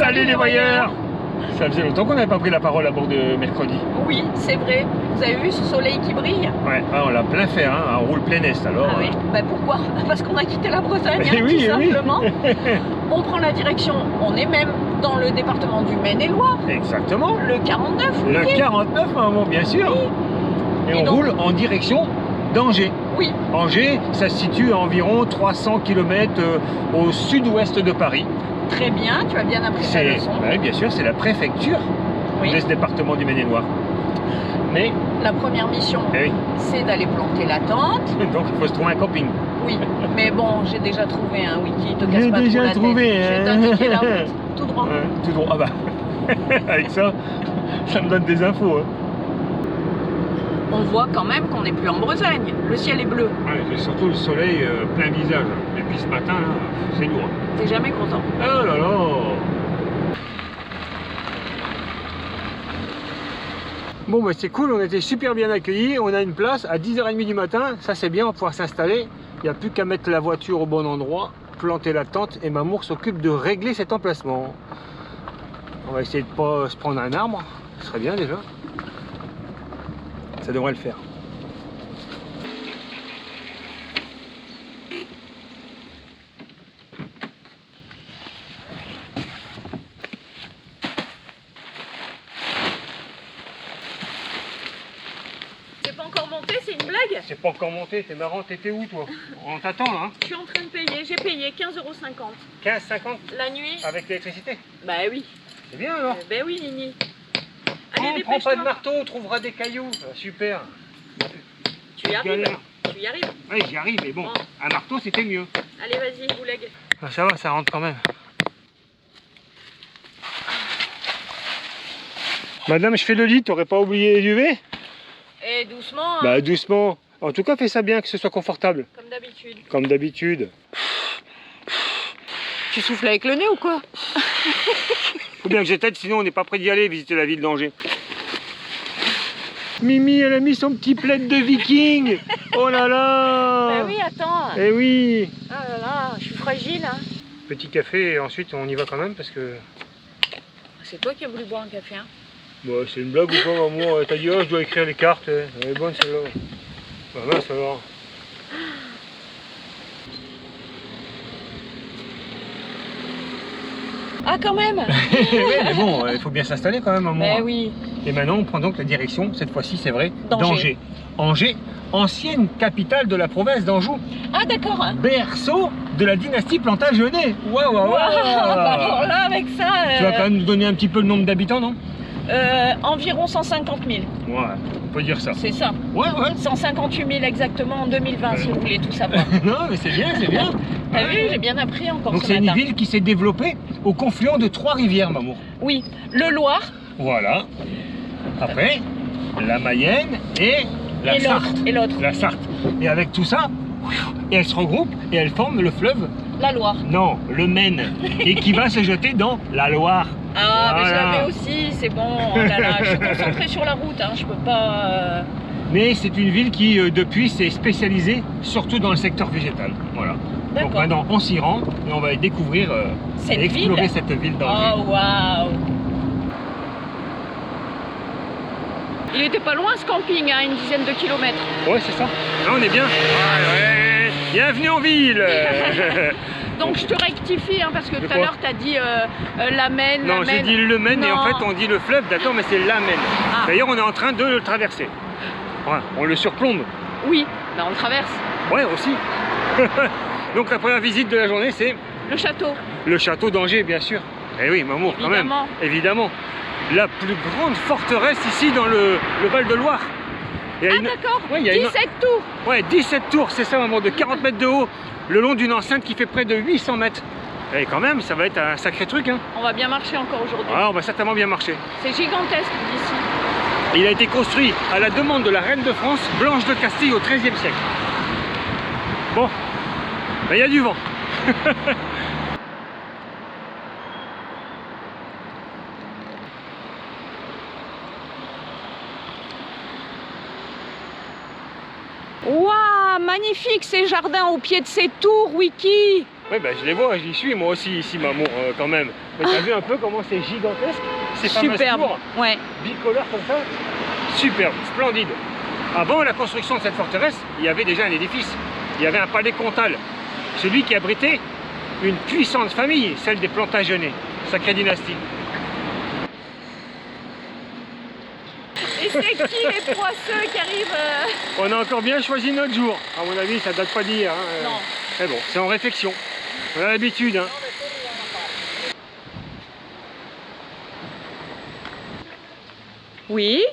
Salut les voyeurs. Ça faisait longtemps qu'on n'avait pas pris la parole à bord de mercredi. Oui, c'est vrai. Vous avez vu ce soleil qui brille? Ouais, on l'a plein fer, hein, on roule plein est alors. Ah oui. Pourquoi? Parce qu'on a quitté la Bretagne, Oui, tout simplement. Oui. On prend la direction, on est même dans le département du Maine-et-Loire. Exactement. Le 49. Le 49, maman, bien sûr. Oui. Et on donc, roule en direction d'Angers. Oui. Angers, ça se situe à environ 300 km au sud-ouest de Paris. Très bien, tu as bien appris ta leçon. Oui, bien sûr, c'est la préfecture de ce département du Maine-et-Loire. Mais la première mission, c'est d'aller planter la tente. Donc il faut se trouver un camping. Oui, mais bon, j'ai déjà trouvé un wiki, te casse pas trop la tête. J'ai déjà trouvé, hein. Je vais t'indiquer la route, tout droit. Tout droit, ah bah, avec ça, ça me donne des infos. Hein. On voit quand même qu'on n'est plus en Bretagne, le ciel est bleu. Ouais, surtout le soleil plein visage. Et puis ce matin, c'est lourd. T'es jamais content. Oh là là. Bon bah c'est cool, on était super bien accueillis, on a une place à 10h30 du matin, ça c'est bien, on va pouvoir s'installer. Il n'y a plus qu'à mettre la voiture au bon endroit, planter la tente et Mamour s'occupe de régler cet emplacement. On va essayer de ne pas se prendre un arbre, ce serait bien déjà. Ça devrait le faire. C'est pas encore monté, c'est une blague? C'est pas encore monté, c'est marrant, t'étais où toi? On t'attend là hein. Je suis en train de payer, j'ai payé 15,50 €. 15,50 la nuit? avec l'électricité? Bah oui. C'est bien alors? Ben oui Nini. Allez, prends pas de marteau, on trouvera des cailloux. Super. Tu y arrives? Tu y arrives? Oui, j'y arrive, mais bon, un marteau c'était mieux. Allez, vas-y, boulegue. Ah, ça va, ça rentre quand même. Madame, je fais le lit, t'aurais pas oublié les UV? Eh, doucement. Bah, doucement. En tout cas, fais ça bien, que ce soit confortable. Comme d'habitude. Comme d'habitude. Tu souffles avec le nez ou quoi? Faut bien que je t'aide, sinon on n'est pas prêt d'y aller visiter la ville d'Angers. Mimi, elle a mis son petit plaid de viking. Oh là là. Bah oui, attends. Eh oui. Ah là là, je suis fragile. Hein. Petit café et ensuite on y va quand même parce que... C'est toi qui as voulu boire un café, hein? Bah, c'est une blague ou quoi, maman? T'as dit, oh, je dois écrire les cartes. Elle est bonne celle-là. Bah mince alors. Ah, quand même. Mais bon, il faut bien s'installer quand même, maman. Mais oui. Et maintenant, on prend donc la direction, cette fois-ci, c'est vrai, d'Angers. Angers, ancienne capitale de la province d'Anjou. Ah, d'accord. Berceau de la dynastie Plantagenet. Waouh, waouh, waouh. Alors là, avec ça... Tu vas quand même nous donner un petit peu le nombre d'habitants, non? Environ 150 000. Ouais, on peut dire ça. C'est ça. Ouais, ouais. 158 000 exactement en 2020, si vous voulez tout savoir. Non, mais c'est bien, c'est bien. T'as vu, j'ai bien appris encore donc ce c'est une matin. ville qui s'est développée au confluent de 3 rivières, Mamour. Oui, le Loir. Voilà. Après, la Mayenne et la Sarthe. Et l'autre. La Sarthe. Et avec tout ça, et elles se regroupent et elles forment le fleuve. La Loire. Non, le Maine. Et qui va se jeter dans la Loire. Ah, voilà. mais je l'avais aussi, c'est bon. Oh là là, je suis concentrée sur la route, hein, je peux pas... Mais c'est une ville qui, depuis, s'est spécialisée surtout dans le secteur végétal. Voilà. Donc maintenant, on s'y rend et on va découvrir et explorer cette ville d'Angers. Oh, waouh! Il était pas loin ce camping, hein, une dizaine de kilomètres. Ouais, c'est ça. Là, on est bien. Ouais. Bienvenue en ville. Donc je te rectifie, hein, parce que tout à l'heure tu as dit la Maine. Non, j'ai dit le Maine et en fait on dit le fleuve, d'accord, mais c'est la Maine. Ah. D'ailleurs, on est en train de le traverser. Ouais, on le surplombe. Oui, ben on le traverse. Ouais, aussi. Donc la première visite de la journée, c'est... Le château. Le château d'Angers, bien sûr. Eh oui, Mamour, quand même. Évidemment. La plus grande forteresse ici dans le Val-de-Loire. Ah d'accord, ouais, 17 tours. Ouais, 17 tours, c'est ça, Mamour, de 40 mètres de haut, le long d'une enceinte qui fait près de 800 mètres. Et quand même, ça va être un sacré truc. Hein. On va bien marcher encore aujourd'hui. Ah, on va certainement bien marcher. C'est gigantesque d'ici. Il a été construit à la demande de la reine de France, Blanche de Castille, au XIIIe siècle. Bon, ben, il y a du vent. Waouh, magnifique ces jardins au pied de ces tours, Wiki. Oui, ben, je les vois, j'y suis moi aussi ici, Mamour, quand même. Mais t'as vu un peu comment c'est gigantesque, ces fameuses Superbe. tours Ouais. bicolores comme ça. Superbe, splendide. Avant la construction de cette forteresse, il y avait déjà un édifice. Il y avait un palais comtal. Celui qui abritait une puissante famille, celle des Plantagenets, sacrée dynastie. Et c'est qui les poisseux qui arrivent On a encore bien choisi notre jour. À mon avis, ça date pas d'hier. Hein. Non. Mais bon, c'est en réflexion. On a l'habitude. Hein. Oui.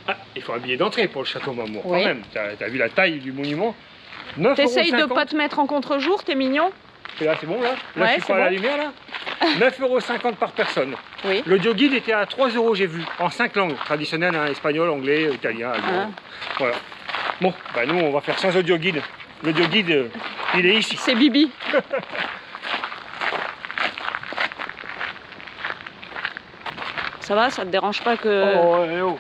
Ah, il faut un billet d'entrée pour le château Mamour, Oui. quand même. T'as vu la taille du monument? 9,50 T'essayes de €. pas te mettre en contre-jour, t'es mignon. Et là, c'est bon, là? Là, Ouais, je suis c'est pas à la bon. lumière, là? 9,50 € par personne. Oui. L'audio guide était à 3 €, j'ai vu, en 5 langues traditionnelles, hein, espagnol, anglais, italien, allemand. Voilà. Bon, bah nous, on va faire sans audio guide. L'audio guide, il est ici. C'est Bibi. Ça va, ça te dérange pas que... Oh, eh oh.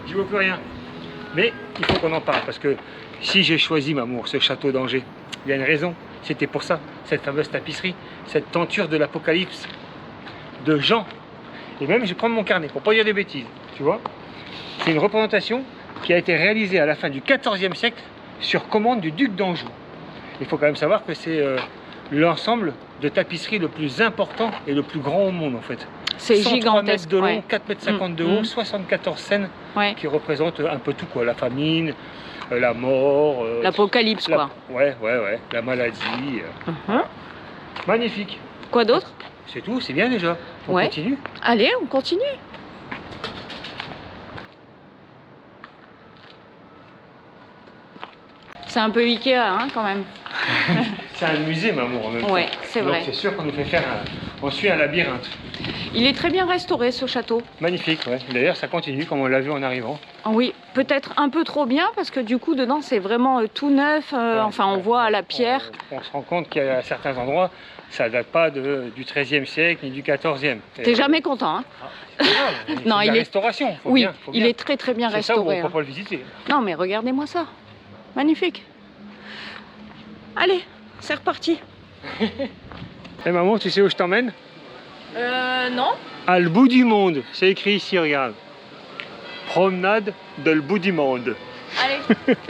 J'y vois plus rien. Mais il faut qu'on en parle parce que si j'ai choisi, Mamour, ce château d'Angers, il y a une raison. C'était pour ça, cette fameuse tapisserie, cette tenture de l'Apocalypse de Jean. Et même, je vais prendre mon carnet pour pas dire des bêtises, tu vois. C'est une représentation qui a été réalisée à la fin du XIVe siècle sur commande du duc d'Anjou. Il faut quand même savoir que c'est l'ensemble de tapisserie le plus important et le plus grand au monde en fait. C'est 103 gigantesque. mètres de long, Ouais. 4,50 m de haut, Mm. 74 scènes Ouais. qui représentent un peu tout quoi, la famine, la mort, L'apocalypse, quoi. ouais, la maladie. Mhm. Magnifique. Quoi d'autre? C'est tout, c'est bien déjà. On Ouais. continue. Allez, on continue. C'est un peu Ikea, hein, quand même. C'est un musée, Mamour, en même temps. Ouais, c'est Donc vrai. c'est sûr qu'on nous fait faire on suit un labyrinthe. Il est très bien restauré, ce château. Magnifique, ouais. D'ailleurs, ça continue comme on l'a vu en arrivant. Ah oui, peut-être un peu trop bien, parce que du coup, dedans, c'est vraiment tout neuf. Ouais, Enfin, on ouais. voit à la pierre. On se rend compte qu'à certains endroits, ça date pas du XIIIe siècle ni du XIVe. T'es jamais content, hein? C'est grave, Non, c'est de il la est- restauration. Faut Oui, bien, faut il bien. est très très bien C'est ça où on restauré. ne peut Hein. pas le visiter. Non, mais regardez-moi ça. Magnifique. Allez, c'est reparti. Eh maman, tu sais où je t'emmène? Non. À le bout du monde. C'est écrit ici, regarde. Promenade de le bout du monde. Allez.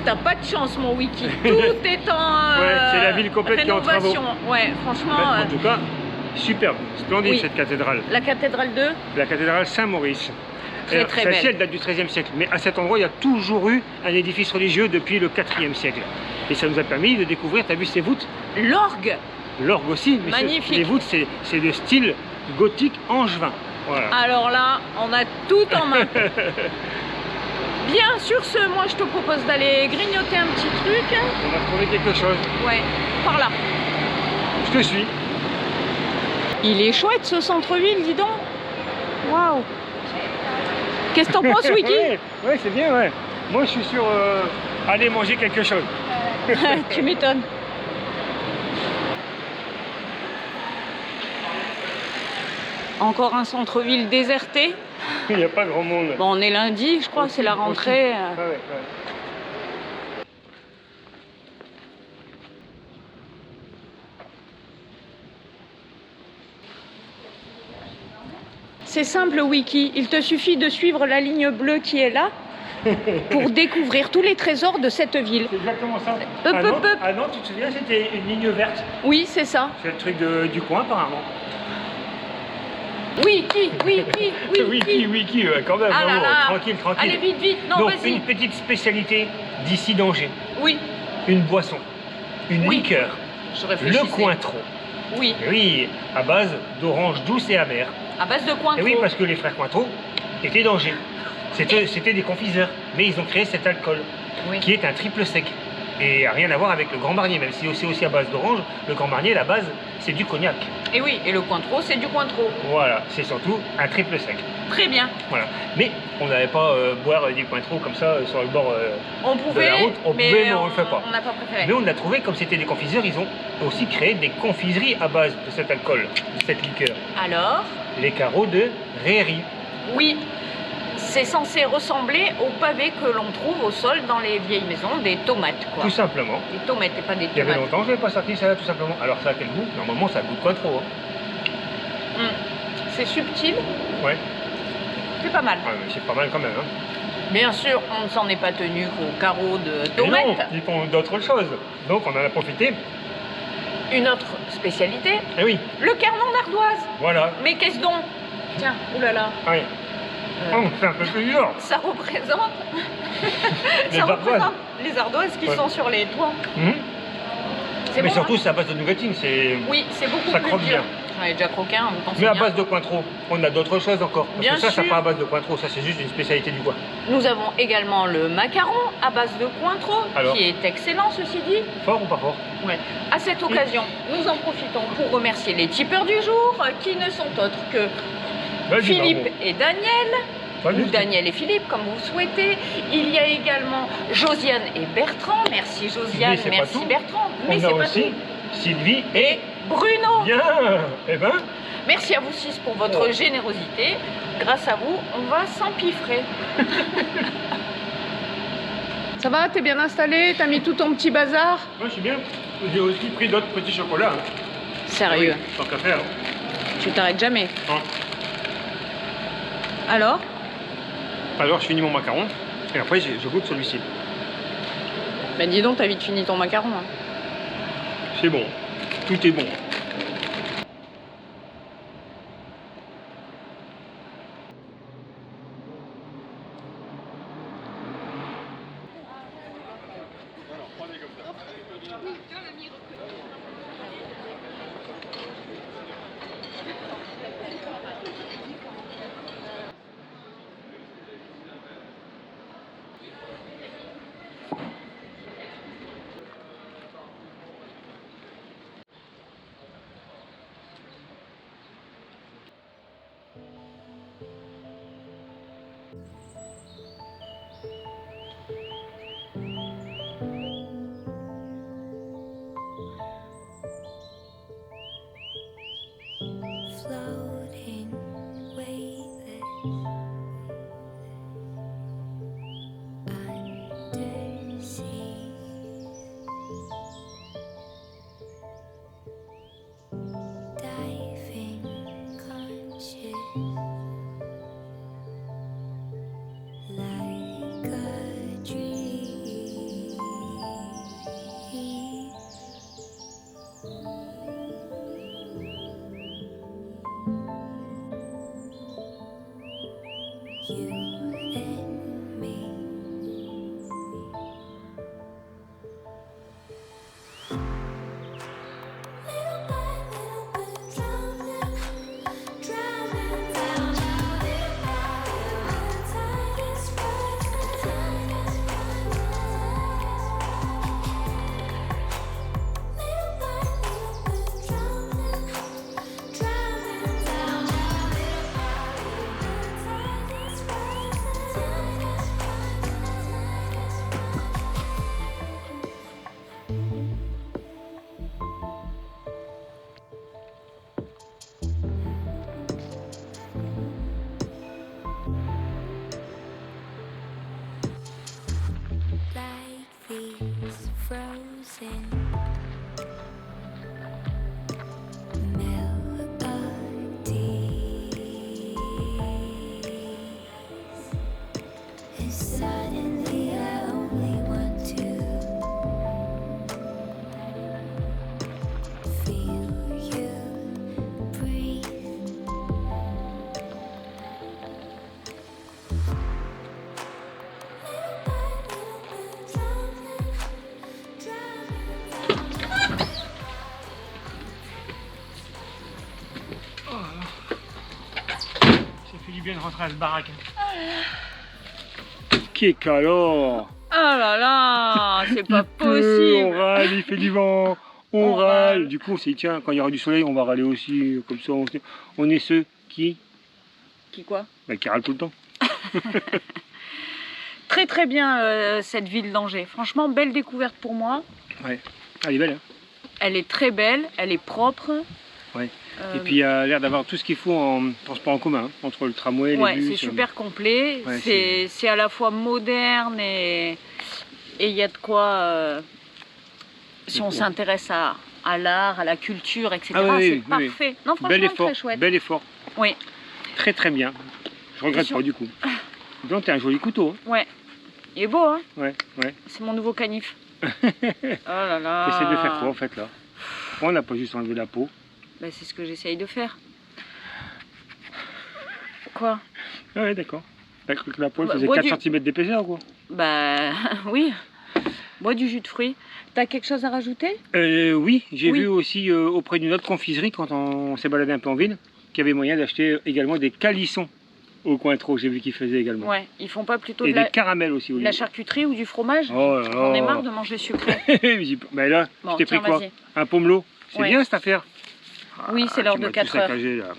T'as pas de chance, mon wiki. Tout est en Ouais, c'est la ville complète qui est en rénovation. Ouais, franchement. En tout cas, superbe, splendide Oui. cette cathédrale. La cathédrale de La cathédrale Saint-Maurice. Très, très Celle-ci, belle. elle date du XIIIe siècle, mais à cet endroit, il y a toujours eu un édifice religieux depuis le IVe siècle. Et ça nous a permis de découvrir, tu as vu ces voûtes? l'orgue. L'orgue aussi, mais Magnifique. les voûtes, c'est de style gothique angevin. Voilà. Alors là, on a tout en main. Bien, sur ce, moi je te propose d'aller grignoter un petit truc. On a trouvé quelque chose. Ouais, par là. Je te suis. Il est chouette ce centre-ville, dis donc. Waouh. Qu'est-ce que t'en penses, Wiki? Ouais, c'est bien, ouais. Moi, je suis sur aller manger quelque chose. Tu m'étonnes. Encore un centre-ville déserté. Il n'y a pas grand monde. Bon, on est lundi, je crois, c'est la rentrée. Ouais. C'est simple, Wiki. Il te suffit de suivre la ligne bleue qui est là pour découvrir tous les trésors de cette ville. C'est exactement ça. Hop. Ah non, tu te souviens, c'était une ligne verte. Oui, c'est ça. C'est le truc du coin, apparemment. Wiki. Wiki, quand même. Ah là vraiment, là. tranquille. Allez, vite. Non, Donc, vas-y. une petite spécialité d'ici d'Angers. Oui, Une boisson. Une Oui. liqueur. je réfléchissais. Le Cointreau. Oui, Oui, à base d'orange douce et amère. à base de Cointreau. Et oui, parce que les frères Cointreau étaient d'Angers. C'était des confiseurs, mais ils ont créé cet alcool, Oui. qui est un triple sec. Et rien à voir avec le Grand Marnier, même si c'est aussi à base d'orange. Le Grand Marnier, la base, c'est du cognac. Et oui, et le Cointreau, c'est du Cointreau. Voilà, c'est surtout un triple sec. Très bien. Voilà. Mais on n'allait pas boire des Cointreau comme ça sur le bord On pouvait, de la route. On mais pouvait, mais on le fait pas. On n'a pas préféré. Mais on l'a trouvé, comme c'était des confiseurs, ils ont aussi créé des confiseries à base de cet alcool, de cette liqueur. Alors, Les carreaux de Réry. oui, c'est censé ressembler aux pavés que l'on trouve au sol dans les vieilles maisons, des tomates, quoi. Tout simplement. Des tomates et pas des Il y avait tomates. longtemps, je n'avais pas sorti ça, tout simplement. Alors ça a quel goût? Normalement, ça a le goût de Cointreau. Hein. C'est subtil, Ouais. c'est pas mal. Ah, mais c'est pas mal quand même. Hein. Bien sûr, on ne s'en est pas tenu qu'aux carreaux de Mais non, tomates. ils font d'autres choses. Donc on en a profité. Une autre spécialité, Eh oui, le carnon d'ardoise. voilà. Mais qu'est-ce donc? Tiens, oulala. Ouais. Euh, Oh, c'est un peu plus dur. Ça représente, Les ça ardoises. représente les ardoises qui Ouais. sont sur les toits. Mhm. C'est Mais bon, surtout, hein? c'est à base de nougatine. C'est... Oui, c'est beaucoup ça plus croque dur. bien. J'en ai déjà croqué un, vous pensez Mais à bien. base de Cointreau, on a d'autres choses encore. Parce Bien que ça, sûr. c'est pas à base de Cointreau. Ça, c'est juste une spécialité du coin. Nous avons également le macaron à base de Cointreau, Alors qui est excellent, ceci dit. Fort ou pas fort? Ouais. À cette occasion, nous en profitons pour remercier les tipeurs du jour, qui ne sont autres que Vas-y, Philippe bravo. et Daniel, Vas-y. ou Daniel et Philippe, comme vous souhaitez. Il y a également Josiane et Bertrand. Merci Josiane, Mais c'est pas merci tout. Bertrand. Mais On c'est a pas aussi tout. Sylvie Et et... Bruno. Bien. Eh ben, Merci à vous six pour votre Oh. générosité. Grâce à vous, on va s'empiffrer. Ça va, t'es bien installé? T'as mis tout ton petit bazar? moi, je suis bien. J'ai aussi pris d'autres petits chocolats. Hein. Sérieux, Tant qu'à faire. Hein. tu t'arrêtes jamais. Hein. Alors? Alors, je finis mon macaron. Et après, je goûte celui-ci. Ben dis donc, t'as vite fini ton macaron. Hein. C'est bon. Tout est bon. you and me. Little by little, we're drowning, drowning down. Little by little, the tide is rising. Little by little, we're drowning, drowning down. Little by little, the tide is rising. Like these frozen melodies, and suddenly I only want to feel you breathe. Little by little, we're drowning, drowning down. Ça fait du bien de rentrer à ce baraque. Qui alors? Oh là là, c'est pas On possible. râle, il fait du vent, on On râle. râle. Du coup, on s'est dit, tiens, quand il y aura du soleil, on va râler aussi. Comme ça, on est ceux qui Quoi? qui râlent tout le temps. Très très bien cette ville d'Angers. Franchement, belle découverte pour moi. Ouais. Ah, elle est belle, hein. Elle est très belle, elle est propre. Ouais. Et puis, il y a l'air d'avoir tout ce qu'il faut en transport en commun, hein, entre le tramway, ouais, les bus. c'est super complet. Ouais, c'est à la fois moderne et il y a de quoi, si on Ouais. s'intéresse à l'art, à la culture, etc. Ah oui, c'est oui, oui. parfait. Non, franchement, Bel effort, très chouette. bel effort. Oui, Très très bien. Je regrette sûr. pas du coup. Blanc, t'es un joli couteau. Hein. ouais. Il est beau, hein? Ouais, ouais. C'est mon nouveau canif. Oh là là. T'essaies de faire quoi en fait là? Pourquoi on n'a pas juste enlevé la peau? Bah, c'est ce que j'essaye de faire. Quoi? Ah ouais, d'accord. T'as cru que la peau elle Bah, faisait bois 4 du- cm d'épaisseur ou quoi? Bah oui. Bois du jus de fruits. T'as quelque chose à rajouter? Oui, j'ai Oui. vu aussi auprès d'une autre confiserie quand on s'est baladé un peu en ville qu'il y avait moyen d'acheter également des calissons au coin trop. J'ai vu qu'ils faisaient également. Ouais. Ils font pas plutôt Et de des caramels aussi. de la charcuterie ou du fromage? Oh là J'en ai là. marre de manger sucré. Mais là, Bon, je t'ai pris tiens, quoi? vas-y. Un pomelo. C'est Ouais. bien cette affaire. Oui, c'est l'heure tu de m'as tout 4 heures. saccagé, là.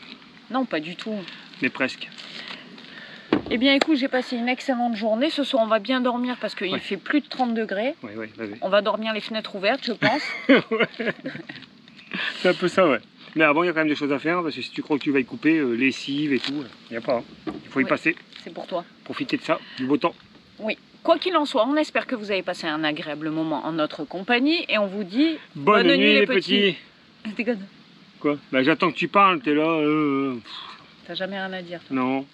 Non, pas du tout. Mais presque. Eh bien, écoute, j'ai passé une excellente journée. Ce soir, on va bien dormir parce qu'il Ouais. fait plus de 30 degrés. Ouais, ouais, vas-y. On va dormir les fenêtres ouvertes, je pense. C'est un peu ça, ouais. Mais avant, il y a quand même des choses à faire parce que si tu crois que tu vas y couper, lessive et tout, il n'y a pas. Hein. Il faut y Oui. passer, C'est pour toi. profiter de ça, du beau temps. Oui. Quoi qu'il en soit, on espère que vous avez passé un agréable moment en notre compagnie et on vous dit Bonne nuit les petits. Déconne. Quoi? Bah, j'attends que tu parles, t'es là. T'as jamais rien à dire, toi. Non.